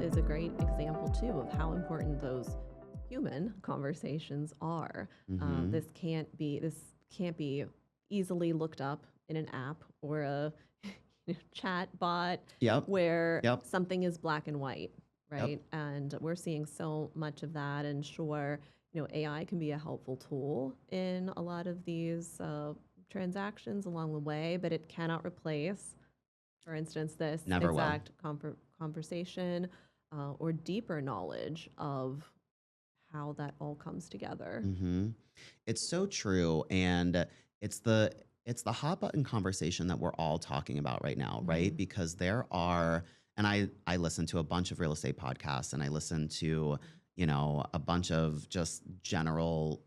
is a great example too of how important those human conversations are. Mm-hmm. This can't be easily looked up in an app or a chat bot Yep. where Yep. something is black and white, Yep. right? And we're seeing so much of that. And sure, AI can be a helpful tool in a lot of these transactions along the way, but it cannot replace, for instance, this Never will. exact conversation or deeper knowledge of how that all comes together. Mm-hmm. It's so true. And it's the it's the hot button conversation that we're all talking about right now, right? Mhm. Because there are, and I listen to a bunch of real estate podcasts, and I listen to, a bunch of just general,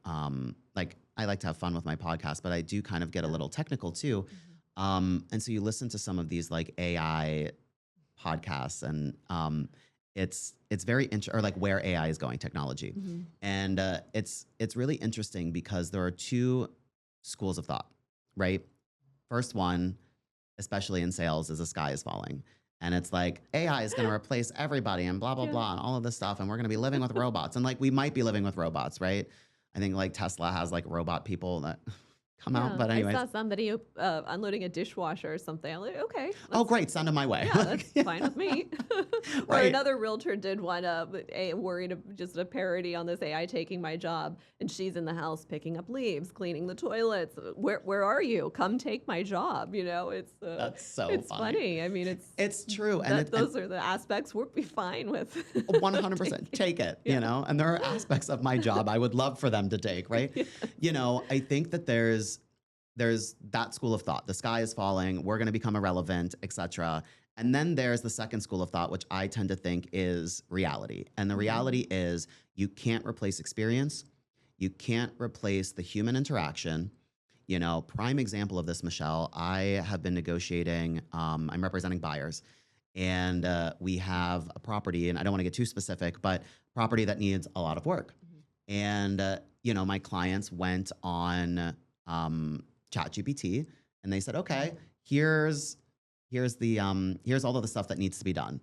like I like to have fun with my podcast, but I do kind of get a Yeah. little technical too. Mhm. And so you listen to some of these like AI podcasts, and it's very or like where AI is going, technology, Mhm. and it's really interesting because there are two schools of thought, right? First one, especially in sales, is the sky is falling. And it's like AI is going to replace everybody and blah, blah, Yeah. blah, and all of this stuff. And we're going to be living with robots. And like, we might be living with robots, right? I think like Tesla has like robot people that come out. Yeah, But I anyways, saw somebody unloading a dishwasher or something. I'm like, okay, oh, that's great. Send them my way. yeah, that's fine with me. Or Right. another realtor did one worried just a parody on this AI taking my job, and she's in the house picking up leaves, cleaning the toilets. Where are you? Come take my job. That's so It's funny. funny. I mean, it's It's true. that those are the aspects we'll be fine with 100% taking. take it, Yeah. and there are aspects of my job I would love for them to take, right? Yeah. I think that there's that school of thought. The sky is falling, we're going to become irrelevant, etc. And then there's the second school of thought, which I tend to think is reality. And the Mhm. reality is you can't replace experience. You can't replace the human interaction. Prime example of this, Michelle, I have been negotiating, I'm representing buyers, and we have a property, and I don't want to get too specific, but property that needs a lot of work. Mhm. And my clients went on ChatGPT, and they said, okay, here's all of the stuff that needs to be done,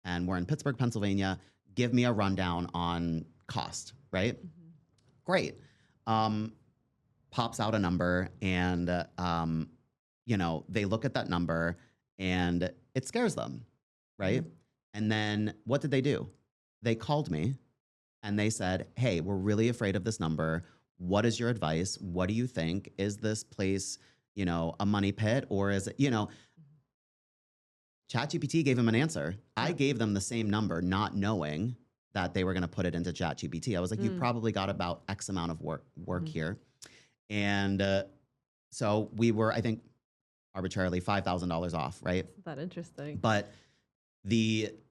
and we're in Pittsburgh, Pennsylvania. Give me a rundown on cost, right? Mhm. Great. Um, Pops out a number, and they look at that number, and it scares them, right? Mhm. And then what did they do? They called me, and they said, hey, we're really afraid of this number. What is your advice? What do you think? Is this place, a money pit, or is it, Mhm. ChatGPT gave him an answer. I Yep. gave them the same number, not knowing that they were going to put it into ChatGPT. I was like, you Mm. probably got about X amount of work Mhm. here. And so we were, I think, arbitrarily $5,000 off, right? Isn't that interesting? But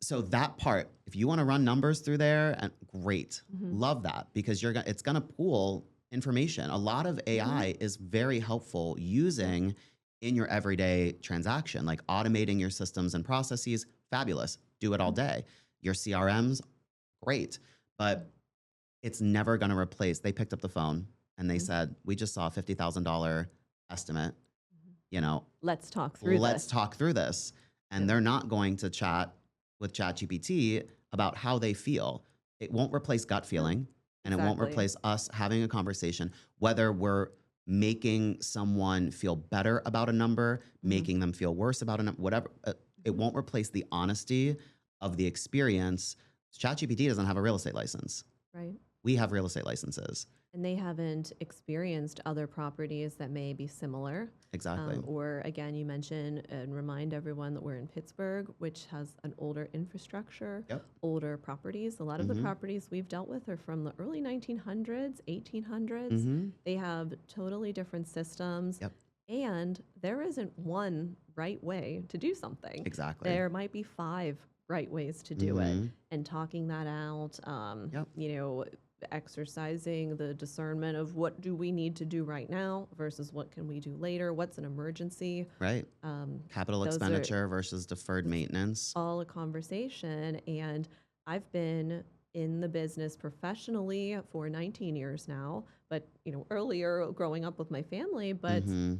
so that part, if you want to run numbers through there, and great, Mhm. love that, because it's gonna pool information. A lot of Mhm. AI is very helpful Yep. using in your everyday transaction, like automating your systems and processes. Fabulous, do it all Mhm. day. Your CRMs, great, but it's never gonna replace. They picked up the phone and they Mhm. said, we just saw a $50,000 estimate. Mhm. You know, Let's talk through let's this. talk through this. Yeah. And they're not going to chat with ChatGPT about how they feel. It won't replace gut No, feeling, and it won't exactly. replace us having a conversation, whether we're making someone feel better about a number, Mhm. making them feel worse about a number, whatever. It Mhm. won't replace the honesty of the experience. ChatGPT doesn't have a real estate license. Right. We have real estate licenses. And they haven't experienced other properties that may be similar. Exactly. Or again, you mentioned and remind everyone that we're in Pittsburgh, which has an older infrastructure, Yep. older properties. A lot of the Mm-hmm. properties we've dealt with are from the early 1900s, 1800s. Mm-hmm. They have totally different systems. Yep. And there isn't one right way to do something. Exactly. There might be five right ways to do it. Mm-hmm. And talking that out, Yep. exercising the discernment of what do we need to do right now versus what can we do later, what's an emergency. Right. um, Capital those are expenditure versus deferred it's maintenance. all a conversation. And I've been in the business professionally for 19 years now, but earlier growing up with my family. But Mm-hmm.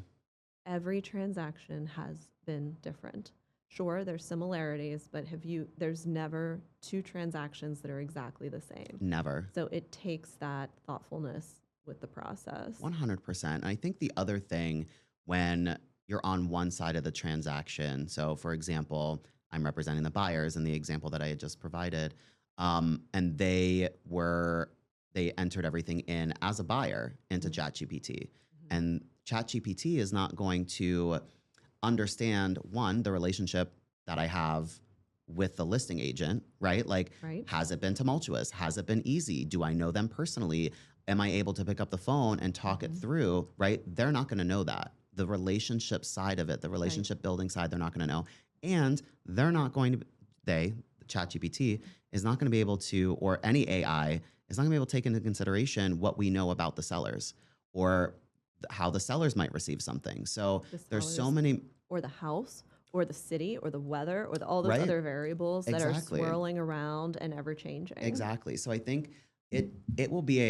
every transaction has been different. Sure, there's similarities, but there's never two transactions that are exactly the same. Never. So it takes that thoughtfulness with the process. 100%. I think the other thing when you're on one side of the transaction, so for example, I'm representing the buyers in the example that I had just provided, and they entered everything in as a buyer into Mhm. ChatGPT. Mhm. And ChatGPT is not going to understand, one, the relationship that I have with the listing agent, right? Like, Right? has it been tumultuous? Has it been easy? Do I know them personally? Am I able to pick up the phone and talk it Mhm. through, right? They're not going to know that. The relationship side of it, the Right. relationship building side, they're not going to know. And they're not going to, ChatGPT, is not going to be able to, or any AI is not going to be able to take into consideration what we know about the sellers or how the sellers might receive something. So The there's so sellers many, or the house or the city or the weather or all those right? other variables that are Exactly. swirling around and ever changing. Exactly. So I think it will be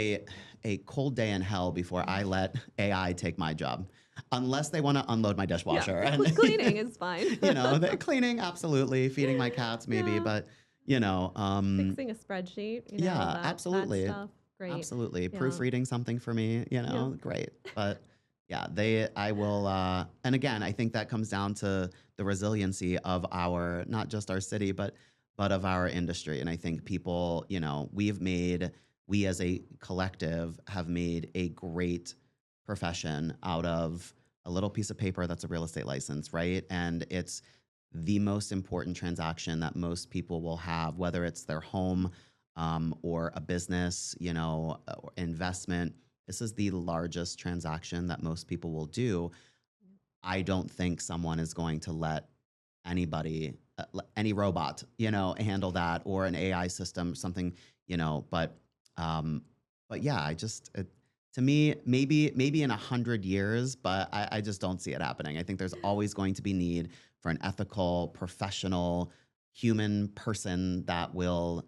a cold day in hell before I let AI take my job, unless they want to unload my Yeah, dishwasher and cleaning is fine. the cleaning, absolutely, feeding my cats maybe, Yeah, but fixing a spreadsheet, yeah, that absolutely, stuff, great. absolutely, Yeah, proofreading something for me, yeah. great, but. Yeah, I will, and again, I think that comes down to the resiliency of not just our city, but of our industry. And I think people, we as a collective have made a great profession out of a little piece of paper that's a real estate license, right? And it's the most important transaction that most people will have, whether it's their home or a business, or investment. This is the largest transaction that most people will do. I don't think someone is going to let anybody, any robot, handle that, or an AI system, something, um, but yeah, to me, maybe in 100 years, but I just don't see it happening. I think there's always going to be need for an ethical, professional, human person that will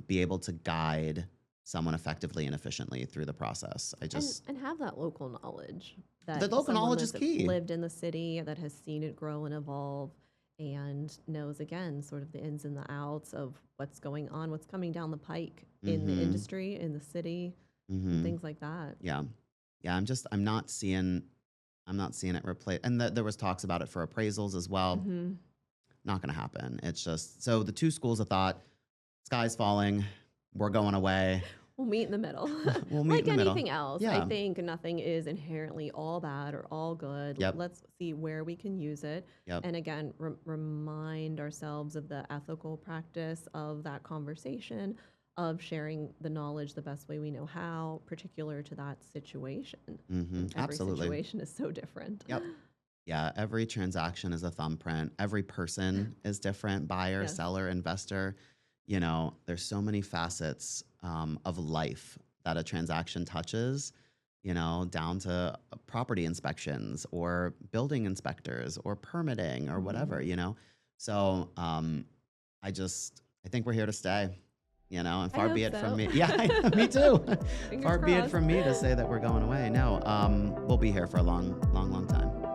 be able to guide someone effectively and efficiently through the process. And have that local knowledge The that local someone knowledge is that's key. lived in the city that has seen it grow and evolve and knows again sort of the ins and the outs of what's going on, what's coming down the pike in the Mm-hmm. industry, in the city, and Mm-hmm. things like that. Yeah. Yeah. I'm not seeing it replace. And there was talks about it for appraisals as well. Hmm. Not going to happen. It's just, so the two schools of thought, sky's falling, we're going away. We'll meet in the middle. We'll meet in Like the middle. anything else, I Yeah. think nothing is inherently all bad or all good. Yep. Let's see where we can use it. Yep. And again, remind ourselves of the ethical practice of that conversation, of sharing the knowledge the best way we know how, particular to that situation. Mm-hmm. And every Absolutely. situation is so different. Yep. Yeah. Every transaction is a thumbprint. Every person is different, buyer, Yes. seller, investor. There's so many facets of life that a transaction touches, down to property inspections or building inspectors or permitting or whatever, Mhm. So I think we're here to stay, and I far be hope it from so. me. Yeah, me too. Fingers Far be it crossed. from me to say that we're going away. No, we'll be here for a long, long, long time.